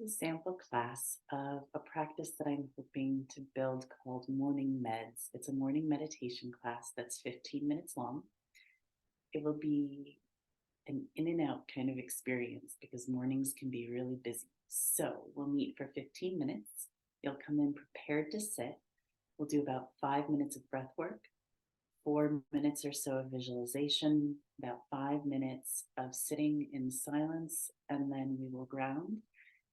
a sample class of a practice that I'm hoping to build called Morning Meds. It's a morning meditation class that's 15 minutes long. It will be an in and out kind of experience because mornings can be really busy. So we'll meet for 15 minutes. You'll come in prepared to sit. We'll do about 5 minutes of breath work, 4 minutes or so of visualization, about 5 minutes of sitting in silence, and then we will ground,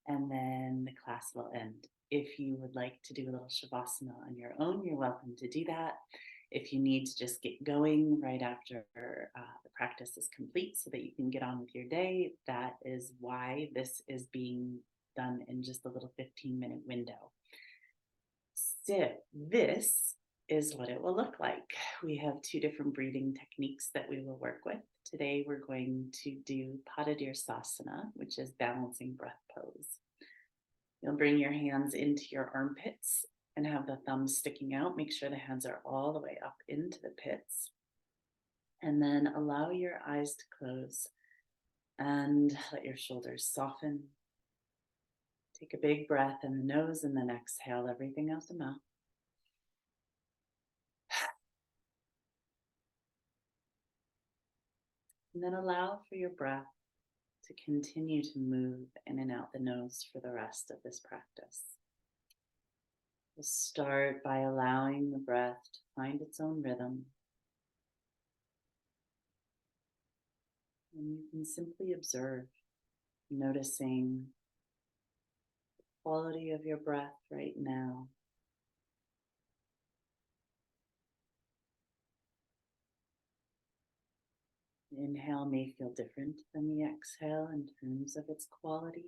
and then the class will end. If you would like to do a little Shavasana on your own, you're welcome to do that. If you need to just get going right after the practice is complete so that you can get on with your day, that is why this is being done in just a little 15-minute window. So this is what it will look like. We have 2 different breathing techniques that we will work with. Today we're going to do Padadirsasana, which is balancing breath pose. You'll bring your hands into your armpits and have the thumbs sticking out. Make sure the hands are all the way up into the pits. And then allow your eyes to close and let your shoulders soften. Take a big breath in the nose and then exhale everything out the mouth. And then allow for your breath to continue to move in and out the nose for the rest of this practice. We'll start by allowing the breath to find its own rhythm. And you can simply observe, noticing the quality of your breath right now. The inhale may feel different than the exhale in terms of its quality.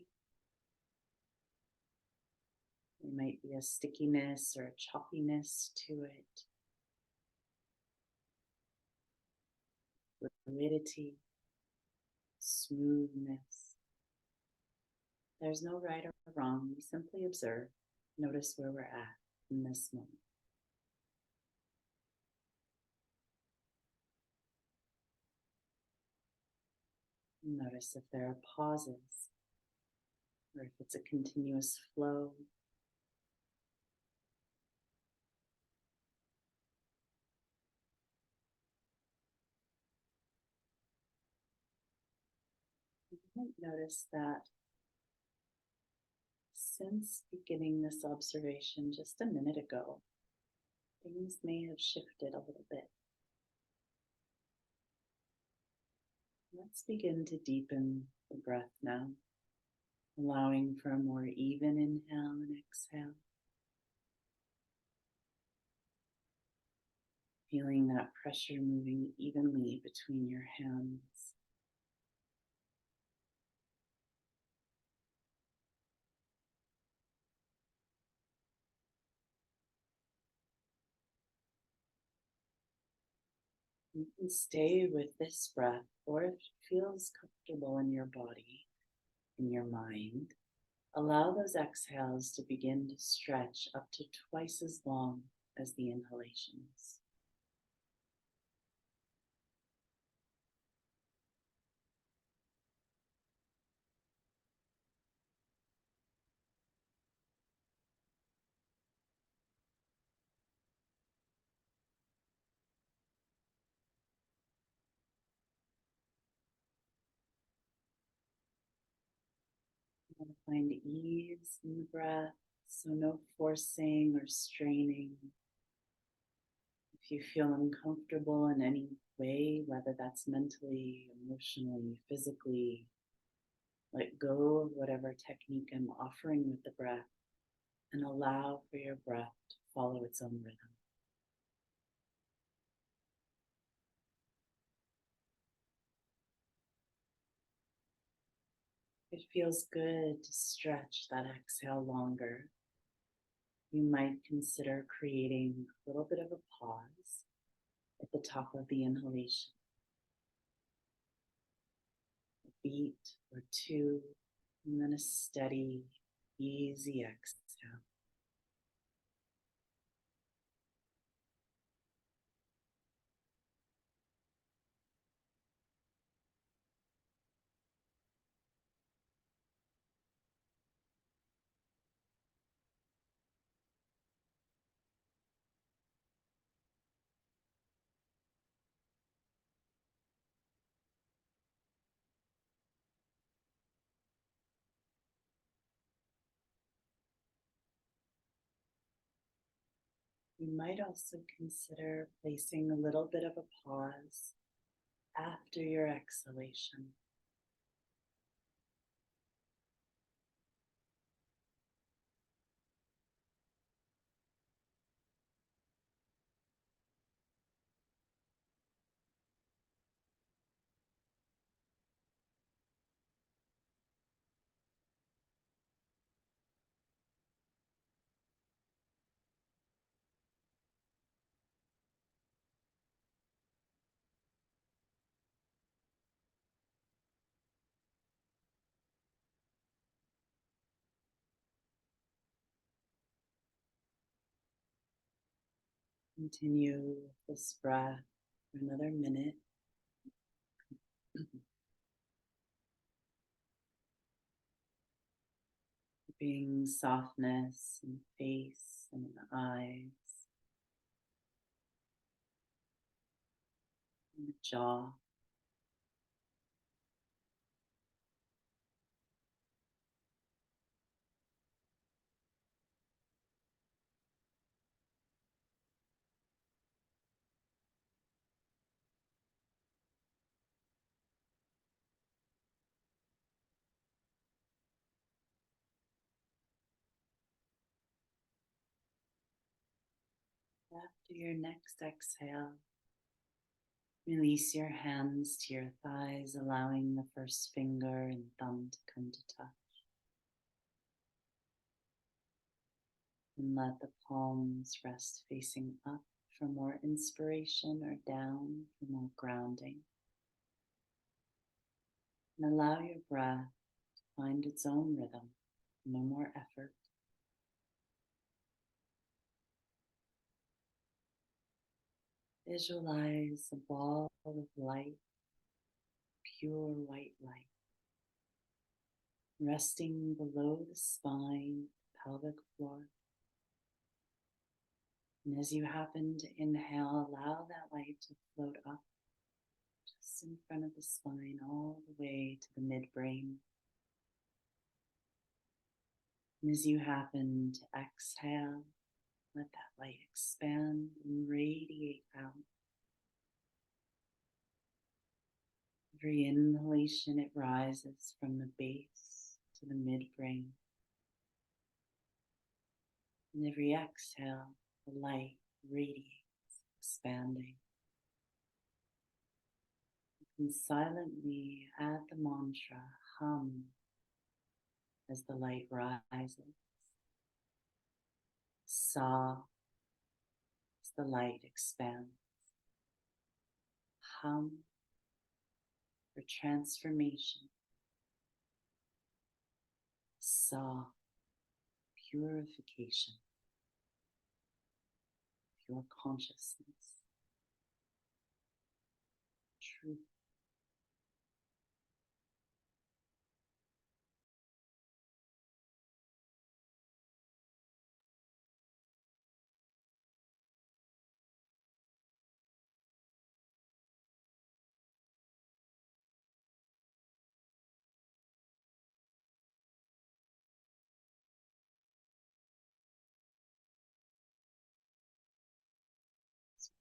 There might be a stickiness or a choppiness to it, fluidity, smoothness. There's no right or wrong. We simply observe, notice where we're at in this moment. Notice if there are pauses or if it's a continuous flow. You might notice that since beginning this observation just a minute ago, things may have shifted a little bit. Let's begin to deepen the breath now, allowing for a more even inhale and exhale. Feeling that pressure moving evenly between your hands. You can stay with this breath, or if it feels comfortable in your body, in your mind, allow those exhales to begin to stretch up to twice as long as the inhalations. You want to find ease in the breath, so no forcing or straining. If you feel uncomfortable in any way, whether that's mentally, emotionally, physically, let go of whatever technique I'm offering with the breath and allow for your breath to follow its own rhythm. It feels good to stretch that exhale longer. You might consider creating a little bit of a pause at the top of the inhalation. A beat or two, and then a steady, easy exhale. You might also consider placing a little bit of a pause after your exhalation. Continue this breath for another minute. Keeping softness in the face and in the eyes and the jaw. After your next exhale, release your hands to your thighs, allowing the first finger and thumb to come to touch. And let the palms rest facing up for more inspiration or down for more grounding. And allow your breath to find its own rhythm, no more effort. Visualize a ball of light, pure white light, resting below the spine, pelvic floor. And as you happen to inhale, allow that light to float up just in front of the spine, all the way to the midbrain. And as you happen to exhale, let that light expand and radiate out. Every inhalation, it rises from the base to the midbrain. And every exhale, the light radiates, expanding. You can silently add the mantra, hum, as the light rises. Sa, as the light expands. Hum for transformation. Sa, purification, pure consciousness, truth.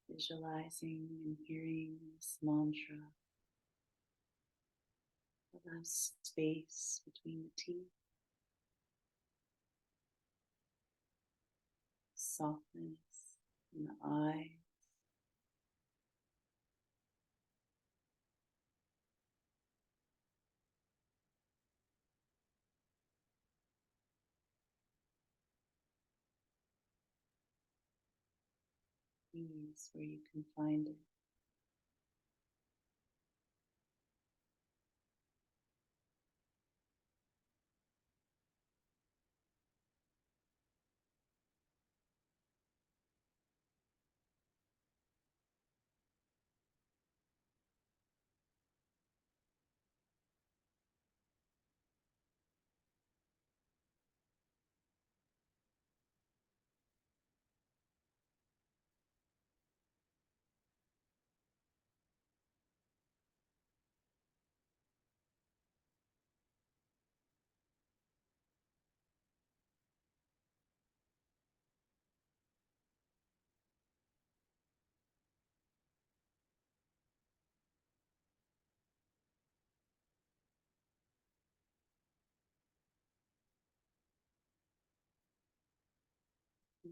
Visualizing and hearing this mantra allows space between the teeth, softness in the eye, ease where you can find it.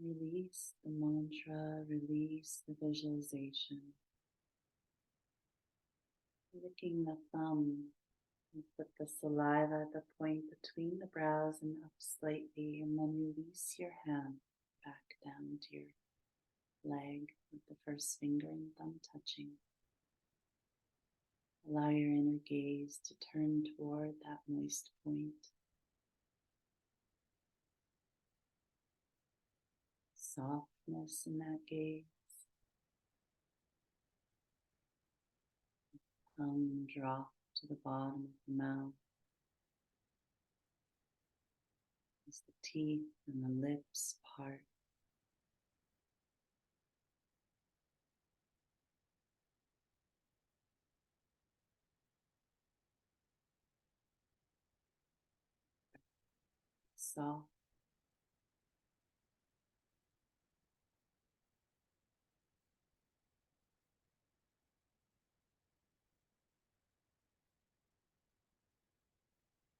Release the mantra, release the visualization. Licking the thumb, and put the saliva at the point between the brows and up slightly, and then release your hand back down to your leg with the first finger and thumb touching. Allow your inner gaze to turn toward that moist point. Softness in that gaze. Tongue drop to the bottom of the mouth. As the teeth and the lips part. Soft.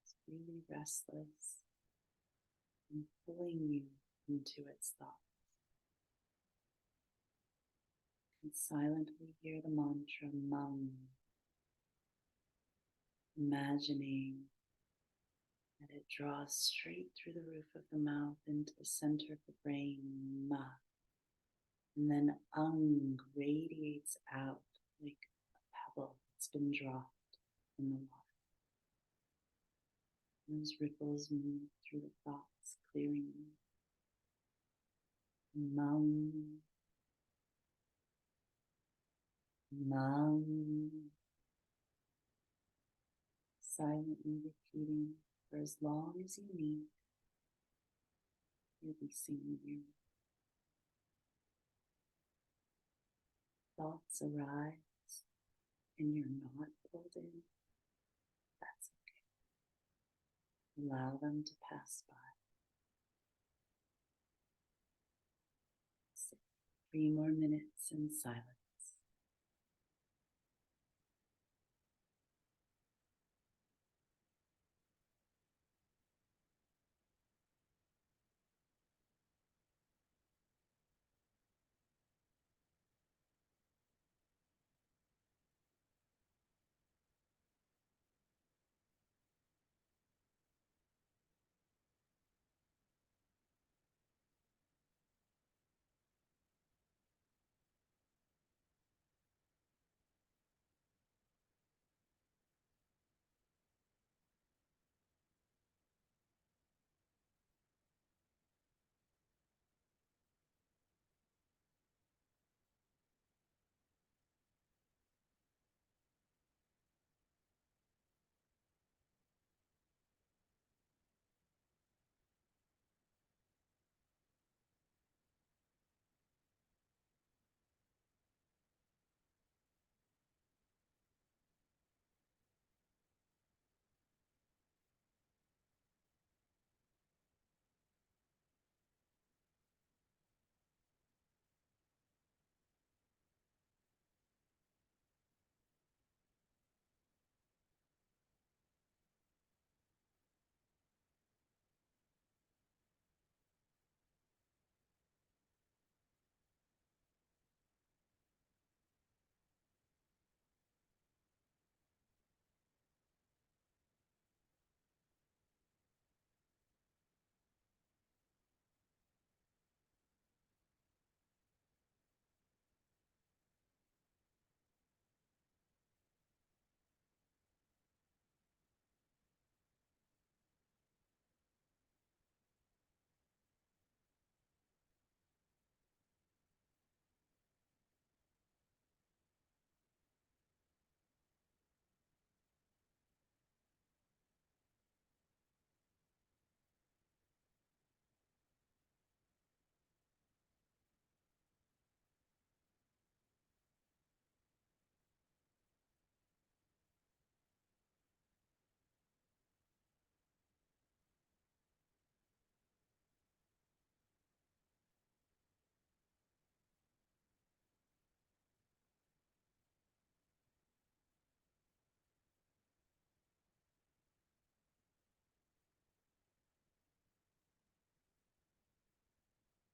It's really restless and pulling you into its thoughts. And silently hear the mantra Mum, imagining that it draws straight through the roof of the mouth into the center of the brain, Ma. And then Ang radiates out like a pebble that's been dropped in the water. Those ripples move through the thoughts, clearing them. Mum, Mum. Silently repeating for as long as you need, releasing you. Thoughts arise and you're not pulled in. That's okay. Allow them to pass by. 3 more minutes in silence.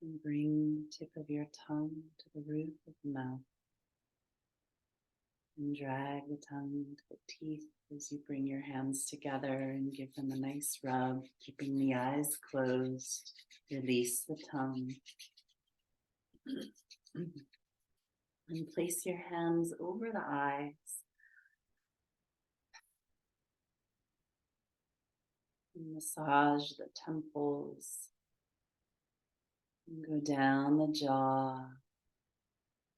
And bring the tip of your tongue to the roof of the mouth. And drag the tongue to the teeth as you bring your hands together and give them a nice rub, keeping the eyes closed. Release the tongue. And place your hands over the eyes. And massage the temples. And go down the jaw,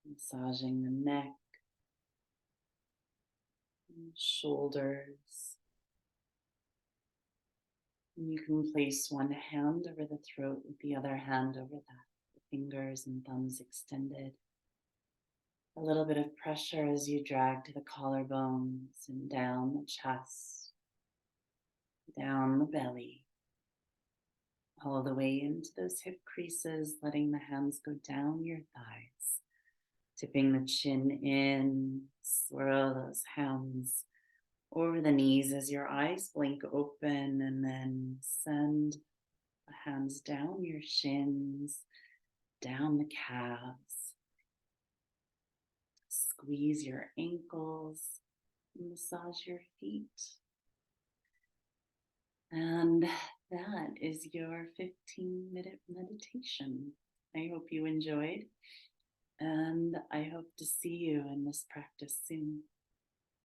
massaging the neck, and shoulders. And you can place one hand over the throat with the other hand over that, the fingers and thumbs extended. A little bit of pressure as you drag to the collarbones and down the chest, down the belly, all the way into those hip creases, letting the hands go down your thighs, tipping the chin in, swirl those hands over the knees as your eyes blink open, and then send the hands down your shins, down the calves. Squeeze your ankles, massage your feet. And that is your 15-minute meditation. I hope you enjoyed, and I hope to see you in this practice soon.